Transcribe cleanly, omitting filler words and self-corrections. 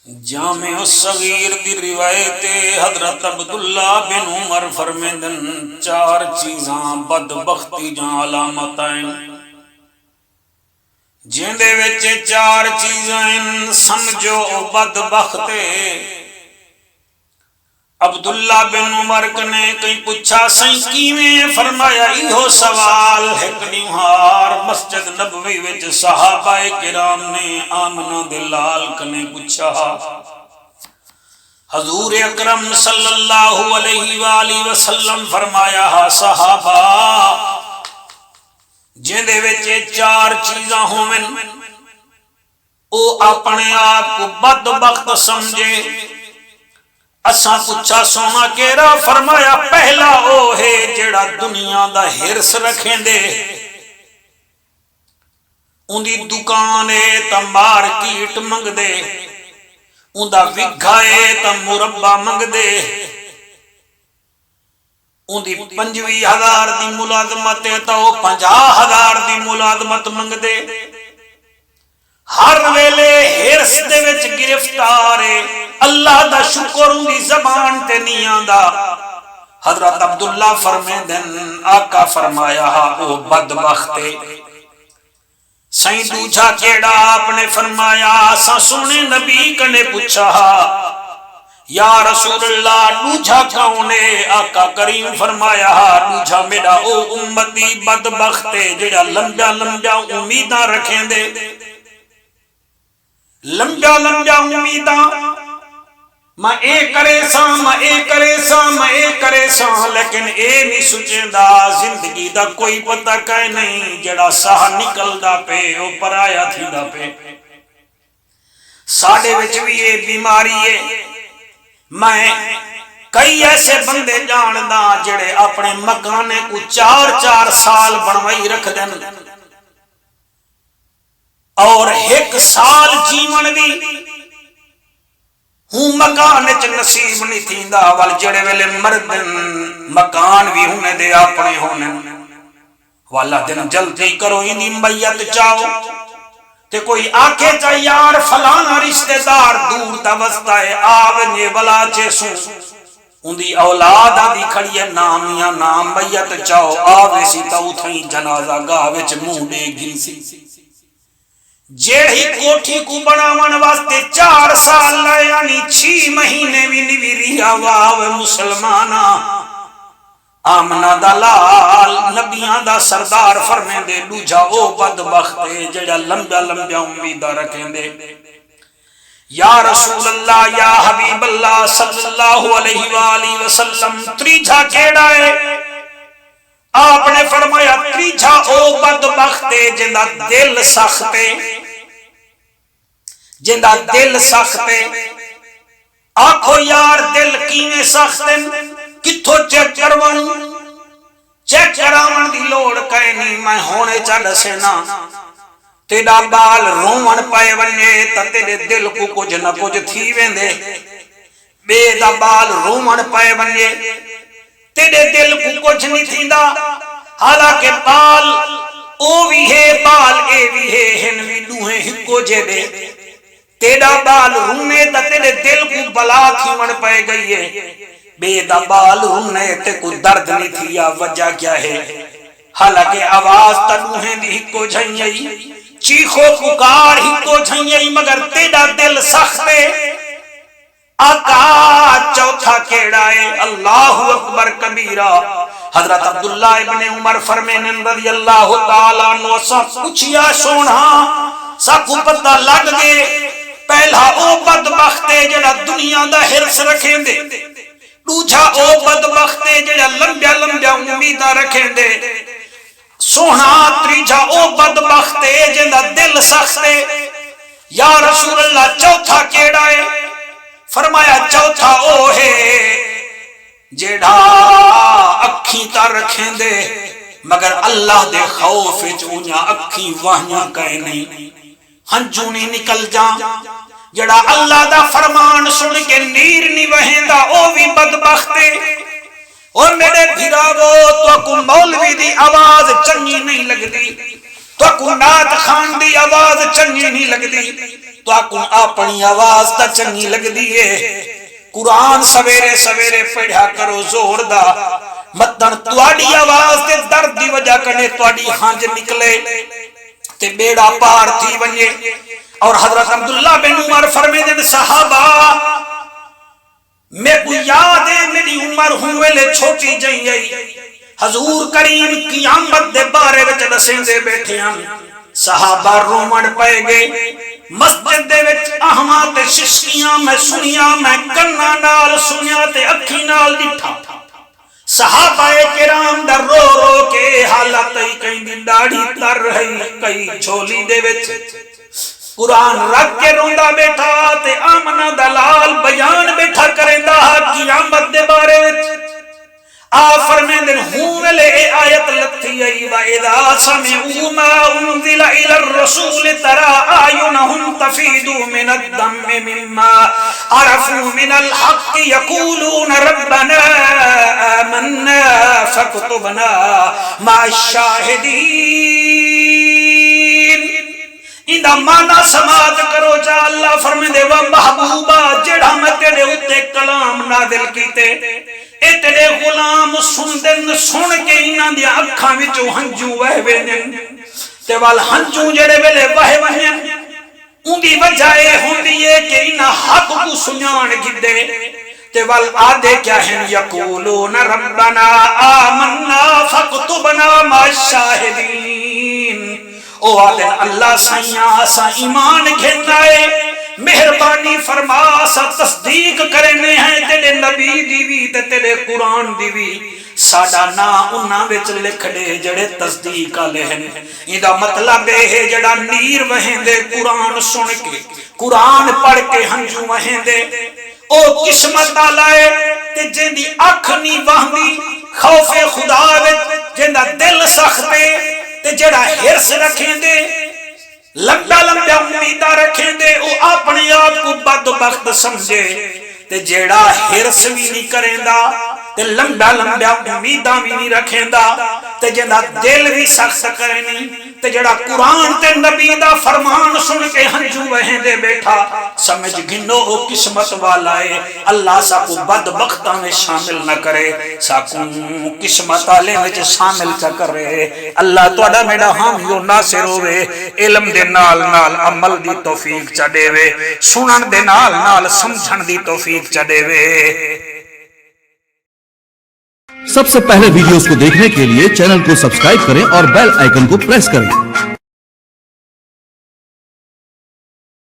جامع الصغیر دی روایت حضرت عبداللہ بن عمر فرمیندن چار چیزاں بدبختی جاں علامتائیں جن دے وچ چار چیزاں سمجھو بدبختے عبداللہ بن عمر کنے کہیں پوچھا سائیں کیویں فرمایا ایہو سوال ایک دیوہار مسجد نبوی وچ صحابہ کرام نے آمنہ دلال کنے پوچھا حضور اکرم صلی اللہ علیہ وآلہ وسلم فرمایا صحابہ جن دے وچ چار چیزاں ہومن او اپنے آپ کو بدبخت سمجھے اساں پوچھا سونا کیڑا فرمایا پہلا او ہے جڑا دنیا دا ہرس رکھیں دے ان دی دکان ہے تا مارکیٹ منگ دے ان دا وگھا ہے تا مربع منگ دے ان دی 25,000 دی ملازمت ہے تا وہ 50,000 دی ملازمت منگ دے ہر ویلے ہرس دے وچ گرفتار ہے اللہ دا شکر ان دی زبان تے نہیں آندا حضرت عبداللہ فرمیندن آقا فرمایا او بدبختے سائیں دوجھا کیڑا آپ نے فرمایا سا سونے نبی کنے پوچھا یا رسول اللہ دوجھا کونے آقا کریم فرمایا دوجھا میرا او امتی بدبختے جڑا لمبا لمبا امیداں رکھیں دے لمبا لمبا امیداں میں اے کرے ساں لیکن اے نہیں سوچیں دا زندگی دا کوئی پتہ کہے نہیں جڑا ساہ نکل دا پہ او پرایا تھی دا پہ ساڑے وچ بھی یہ بیماری ہے میں کئی ایسے بندے جان دا جڑے اپنے مکانے کو 4 سال بنوائی رکھ دیں اور 1 سال جیون بھی ہوں مکان چ نصیب نہیں تھیندا وال جڑے ویلے مردن مکان بھی ہونے دے اپنے ہونے والا دن جلدی کرو اینی میت چاہو تے کوئی آکے چا یار فلانا رشتہ دار دور دا وسطہ ہے آونے بلا چیسوں ان دی اولاد آدھی کھڑی ہے نامیاں نام میت چاہو آوے سی تا اتھائیں جنازہ گاوے چ مونڈے گن سی جیڑی کوٹھی کو بناون واسطے 4 سال لائے یعنی 6 مہینے بھی نویری آواو مسلمانا آمنہ دلال نبیاں دا سردار فرمیں دے دوجھا او بدبختے جڑا لمبا لمبا امیدہ رکھیں دے یا رسول اللہ یا حبیب اللہ صلی اللہ علیہ وآلہ وسلم تریجھا کیڑا ہے آپ نے فرمایا تریجھا او بدبختے جندہ دل سختے جندہ دل سختے آنکھو یار دل کینے سختے کتھو چیک کراون دی لوڑ کہے نہیں میں ہونے چل سینا تیڑا بال رومن پائے ونجے تا تیرے دل کو کچھ نہ کچھ تھی ویندے بے دا بال رومن پائے ونجے تیرے دل کو کچھ نہیں تھیندا حالانکہ بال او بھی ہے بال اے بھی ہے ہن بھی دوہیں ہکو جے دے تیرا بال رونے تا تیرے دل کو بلا تھی من پائے گئی ہے بے دا بال رونے تے کو درد نہیں تھی یا وجہ کیا ہے حالانکہ آواز تا دوہیں دی ہکو جھنیئی چیخو پکار ہکو جھنیئی مگر تیرا دل سختے آقا چوتھا کیڑا ہے اللہ اکبر کبیرہ حضرت عبداللہ ابن عمر فرمینن رضی اللہ تعالیٰ عنہ سا پوچھیا سونا سا کو پتہ لگ گئے پہلا او بدبختے جڑا دنیا دا ہرس رکھیں دے دوجھا او بدبختے جڑا لمبا لمبا امیدہ رکھیں دے سونا تریجھا او بدبختے جڑا دل سختے یا رسول اللہ چوتھا کیڑا ہے فرمایا چوتھا او ہے جیڑا اکھی تا رکھیں دے مگر اللہ دے خوف چونیا اکھی وہیاں کہے نہیں ہنجونی نکل جاں جڑا اللہ دا فرمان سن کے نیر نہیں وہیں دا او بھی بدبختے اور میرے بھیراوو تو کو مولوی دی آواز چنگی نہیں لگ دی تو کو نات خان دی آواز چنگی نہیں لگدی، تو کو اپنی آواز تا چنگی لگدی ہے۔ قرآن سویرے سویرے پڑھا کرو زور دا، مطلب تواڈی آواز تے درد دی وجہ کنے تواڈی ہنج نکلے تے بیڑا پار تھی ونجے۔ اور حضرت عبداللہ بن عمر فرمیندے صحابہ میں کو یاد ہے میری عمر ہوئے لے چھوٹی جئی آئی، حضور کریم قیامت دے بارے وچ دسیندے بیٹھے ہم، صحابہ رومن پے گئے۔ مسجد دے وچ احماں تے ششکیاں میں سنیا، میں کنا نال سنیا تے اکھی نال ڈٹھا۔ صحابہ کرام دا رو رو کے حالت کئی دی داڑھی تر رہی، کئی جھولی دے وچ قرآن رکھ کے روندا بیٹھا تے آمنہ دلال بیان بیٹھا کریندا قیامت دے بارے وچ۔ آپ فرمیندے ہوں ویلے اے آیت لتھی آئی وَإِذَا سَمِعُوا مَا أُنزِلَ إِلَى الرَّسُولِ تَرَى أَعْيُنَهُمْ تَفِيضُ مِنَ الدَّمِّ مِمَّا عَرَفُوا مِنَ الْحَقِّ يَقُولُونَ رَبَّنَا آمَنَّا فَاكْتُبْنَا مَعَ الشَّاهِدِينَ۔ اندہ معنی سماعت کرو جا اللہ فرمیندے و محبوبہ جڑا میں تیرے اتے کلام نازل کیتے، اے تیرے غلام سندن سن کے انہاں دیا اکھاں وچوں ہنجو وہ ویندن تے وال ہنجو جڑے ویلے وہ وہن ان دی وجہ اے ہوندی ہے کہ انہاں حق کو سنان گھدے تے وال آدھے کیا ہیں یقولون ربنا آمنا فاکتبنا مع الشاہدین۔ او آدھن اللہ سائیاں آسا ایمان گھننا ہے، مہربانی فرما سا تصدیق کرنے ہیں تیرے نبی دیوی تے تیرے قرآن دیوی، ساڑا نا انہاں وچ لکھ دے جڑے تصدیق آلے ہیں۔ ایدہ مطلب ہے جڑا نیر وہیں دے قرآن سن کے، قرآن پڑھ کے ہنجو وہیں دے، او قسمت آلائے تے جن دی اکھ نہیں وہمی خوف خدا وچ جن دا دل سختے تے جڑا حرص رکھیں دے، لمبا لمبا امیدہ رکھیں دے، او اپنے آپ کو بدبخت سمجھے تے جڑا حرص بھی نہیں کریں دا تے لمبا لمبا امیدہ بھی نہیں رکھیں دا تے جڑا دل بھی سخت کریں نہیں تے جڑا قرآن تے نبی دا فرمان سن کے ہنجو وہیں دے بیٹھا، سمجھ گنو او قسمت والا ہے۔ اللہ سا کو بدبختہ میں شامل نہ کرے، سا کو قسمت والے میں شامل چا کرے۔ اللہ توڑا میڈا ہم یو ناصر ہوئے، علم دے نال نال عمل دی توفیق چا دے وے، سنن دے نال نال سمجھن دی توفیق چا دے وے۔ سب سے پہلے ویڈیوز کو دیکھنے کے لیے چینل کو سبسکرائب کریں اور بیل آئیکن کو پریس کریں۔